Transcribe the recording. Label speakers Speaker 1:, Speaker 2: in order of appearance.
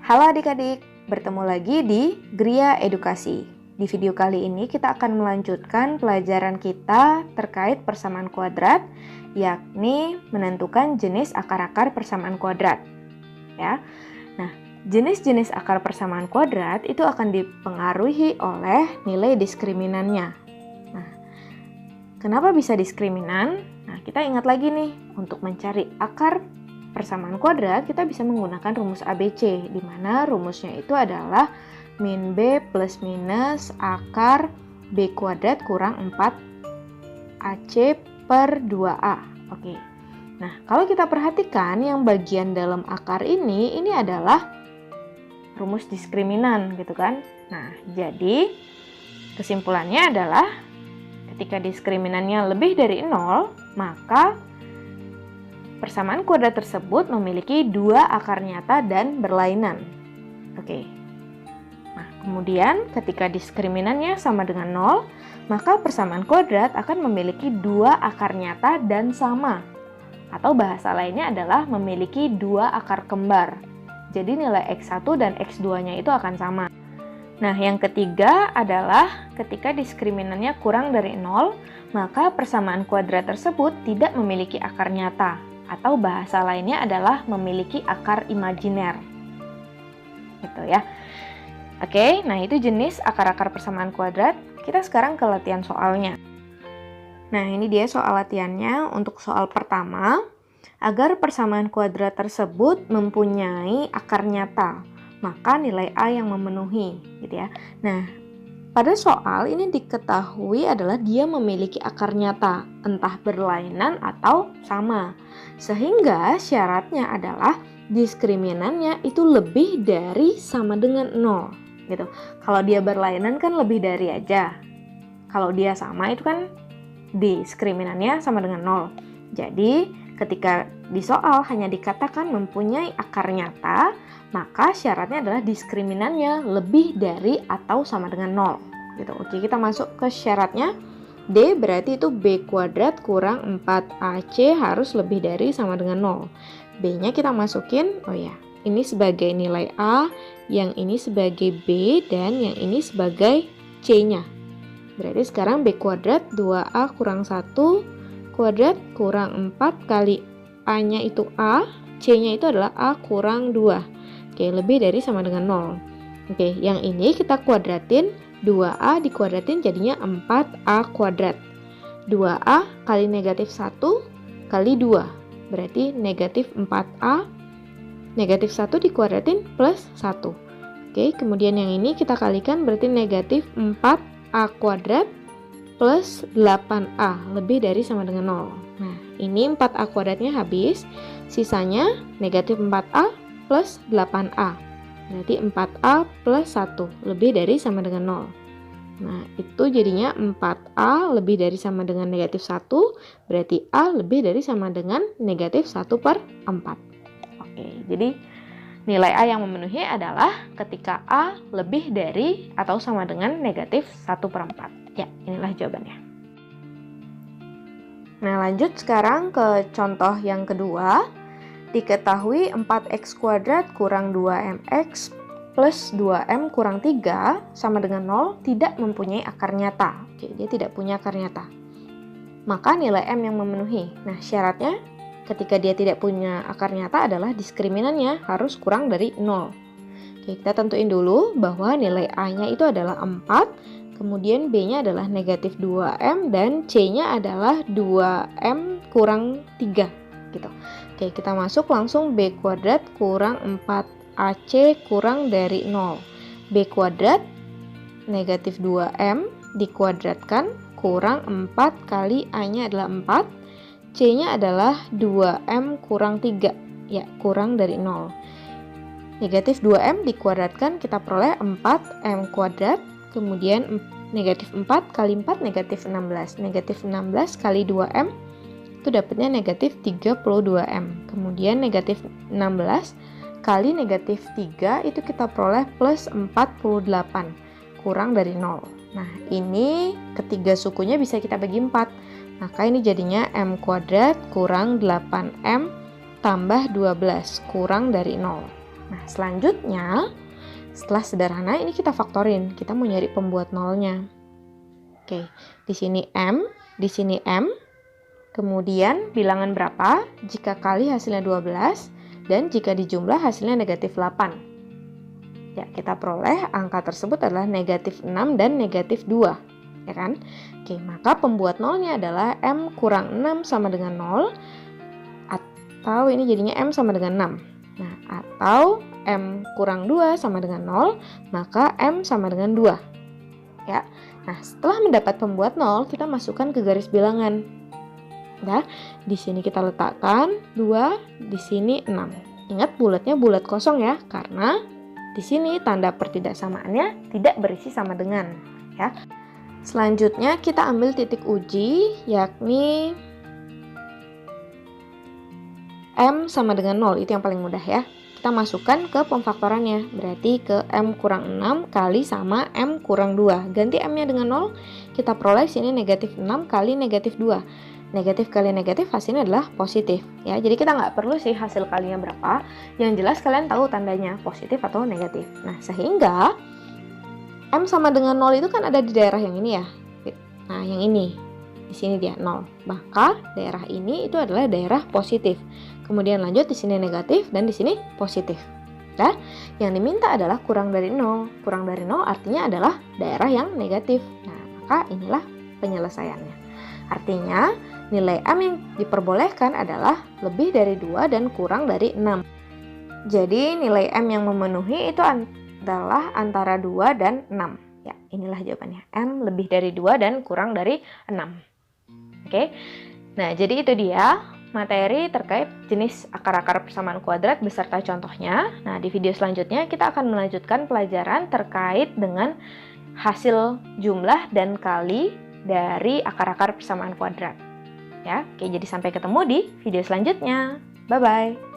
Speaker 1: Halo adik-adik, bertemu lagi di Gria Edukasi. Di video kali ini kita akan melanjutkan pelajaran kita terkait persamaan kuadrat, yakni menentukan jenis akar-akar persamaan kuadrat. Ya. Nah, jenis-jenis akar persamaan kuadrat itu akan dipengaruhi oleh nilai diskriminannya. Nah, kenapa bisa diskriminan? Nah, kita ingat lagi nih, untuk mencari akar persamaan kuadrat, kita bisa menggunakan rumus ABC, di mana rumusnya itu adalah min B plus minus akar B kuadrat kurang 4 AC per 2A. Oke. Nah, kalau kita perhatikan yang bagian dalam akar ini adalah rumus diskriminan, gitu kan? Nah, jadi kesimpulannya adalah ketika diskriminannya lebih dari 0, maka persamaan kuadrat tersebut memiliki dua akar nyata dan berlainan. Oke. Nah, kemudian ketika diskriminannya sama dengan 0, maka persamaan kuadrat akan memiliki dua akar nyata dan sama. Atau bahasa lainnya adalah memiliki dua akar kembar. Jadi nilai X1 dan X2-nya itu akan sama. Nah, yang ketiga adalah ketika diskriminannya kurang dari 0, maka persamaan kuadrat tersebut tidak memiliki akar nyata. Atau bahasa lainnya adalah memiliki akar imajiner. Gitu ya. Oke, nah itu jenis akar-akar persamaan kuadrat. Kita sekarang ke latihan soalnya. Nah, ini dia soal latihannya. Untuk soal pertama, agar persamaan kuadrat tersebut mempunyai akar nyata, maka nilai A yang memenuhi, gitu ya. Nah, pada soal ini diketahui adalah dia memiliki akar nyata, entah berlainan atau sama. Sehingga syaratnya adalah diskriminannya itu lebih dari sama dengan 0. Gitu. Kalau dia berlainan kan lebih dari aja. Kalau dia sama itu kan diskriminannya sama dengan 0. Jadi ketika di soal hanya dikatakan mempunyai akar nyata, maka syaratnya adalah diskriminannya lebih dari atau sama dengan 0. Gitu. Oke, kita masuk ke syaratnya. D berarti itu B kuadrat kurang 4AC harus lebih dari sama dengan 0. B-nya kita masukin, ini sebagai nilai A, yang ini sebagai B, dan yang ini sebagai C-nya. Berarti sekarang B kuadrat 2A kurang 1 kuadrat kurang 4 kali A-nya itu A, C-nya itu adalah A kurang 2. Oke, lebih dari sama dengan 0. Oke, yang ini kita kuadratin, 2A dikuadratin jadinya 4A kuadrat. 2A kali negatif 1 kali 2, berarti negatif 4A. Negatif 1 dikuadratin plus 1. Oke, kemudian yang ini kita kalikan, berarti negatif 4A kuadrat plus 8A, lebih dari sama dengan 0. Nah, ini 4A kuadratnya habis, sisanya negatif 4A plus 8A. Berarti 4A plus 1, lebih dari sama dengan 0. Nah, itu jadinya 4A lebih dari sama dengan negatif 1, berarti A lebih dari sama dengan negatif 1 per 4. Oke, jadi nilai A yang memenuhi adalah ketika A lebih dari atau sama dengan negatif 1 per 4. Ya, inilah jawabannya. Nah, lanjut sekarang ke contoh yang kedua. Diketahui 4x kuadrat kurang 2mx plus 2m kurang 3 sama dengan 0 tidak mempunyai akar nyata. Oke, dia tidak punya akar nyata. Maka nilai m yang memenuhi. Nah, syaratnya ketika dia tidak punya akar nyata adalah diskriminannya harus kurang dari 0. Oke, kita tentuin dulu bahwa nilai a-nya itu adalah 4, kemudian b-nya adalah negatif 2m, dan c-nya adalah 2m kurang 3. Gitu. Oke, kita masuk langsung B kuadrat kurang 4AC kurang dari 0. B kuadrat negatif 2M dikuadratkan kurang 4 kali A-nya adalah 4. C-nya adalah 2M kurang 3. Ya, kurang dari 0. Negatif 2M dikuadratkan kita peroleh 4M kuadrat. Kemudian negatif 4 kali 4 negatif 16. Negatif 16 kali 2M itu dapatnya negatif 32M. Kemudian negatif 16 kali negatif 3 itu kita peroleh plus 48, kurang dari 0. Nah, ini ketiga sukunya bisa kita bagi 4. Maka ini jadinya M kuadrat kurang 8M tambah 12 kurang dari 0. Nah, selanjutnya setelah sederhana ini kita faktorin. Kita mau nyari pembuat nolnya. Oke, di sini M, di sini M. Kemudian bilangan berapa jika kali hasilnya 12 dan jika dijumlah hasilnya negatif 8. Ya, kita peroleh angka tersebut adalah negatif 6 dan negatif 2. Ya kan? Oke, maka pembuat nolnya adalah M kurang 6 sama dengan 0. Atau ini jadinya M sama dengan 6. Nah, atau M kurang 2 sama dengan 0, maka M sama dengan 2. Ya. Nah, setelah mendapat pembuat 0, kita masukkan ke garis bilangan. Nah, di sini kita letakkan 2, di sini 6. Ingat bulatnya bulat kosong ya, karena di sini tanda pertidaksamaannya tidak berisi sama dengan, ya. Selanjutnya kita ambil titik uji, yakni M sama dengan 0, itu yang paling mudah ya. Kita masukkan ke pemfaktorannya, berarti ke M kurang 6 kali sama M kurang 2. Ganti M-nya dengan 0, kita peroleh sini negatif 6 kali negatif 2. Negatif kali negatif hasilnya adalah positif. Ya, jadi kita nggak perlu sih hasil kalinya berapa, yang jelas kalian tahu tandanya positif atau negatif. Nah, sehingga M sama dengan 0 itu kan ada di daerah yang ini ya. Nah, yang ini. Di sini dia 0. Maka daerah ini itu adalah daerah positif. Kemudian lanjut di sini negatif dan di sini positif. Nah, yang diminta adalah kurang dari 0. Kurang dari 0 artinya adalah daerah yang negatif. Nah, maka inilah penyelesaiannya. Artinya, nilai M yang diperbolehkan adalah lebih dari 2 dan kurang dari 6. Jadi, nilai M yang memenuhi itu adalah antara 2 dan 6. Ya, inilah jawabannya. M lebih dari 2 dan kurang dari 6. Oke. Nah, jadi itu dia materi terkait jenis akar-akar persamaan kuadrat beserta contohnya. Nah, di video selanjutnya kita akan melanjutkan pelajaran terkait dengan hasil jumlah dan kali dari akar-akar persamaan kuadrat. Ya, oke, jadi sampai ketemu di video selanjutnya. Bye-bye.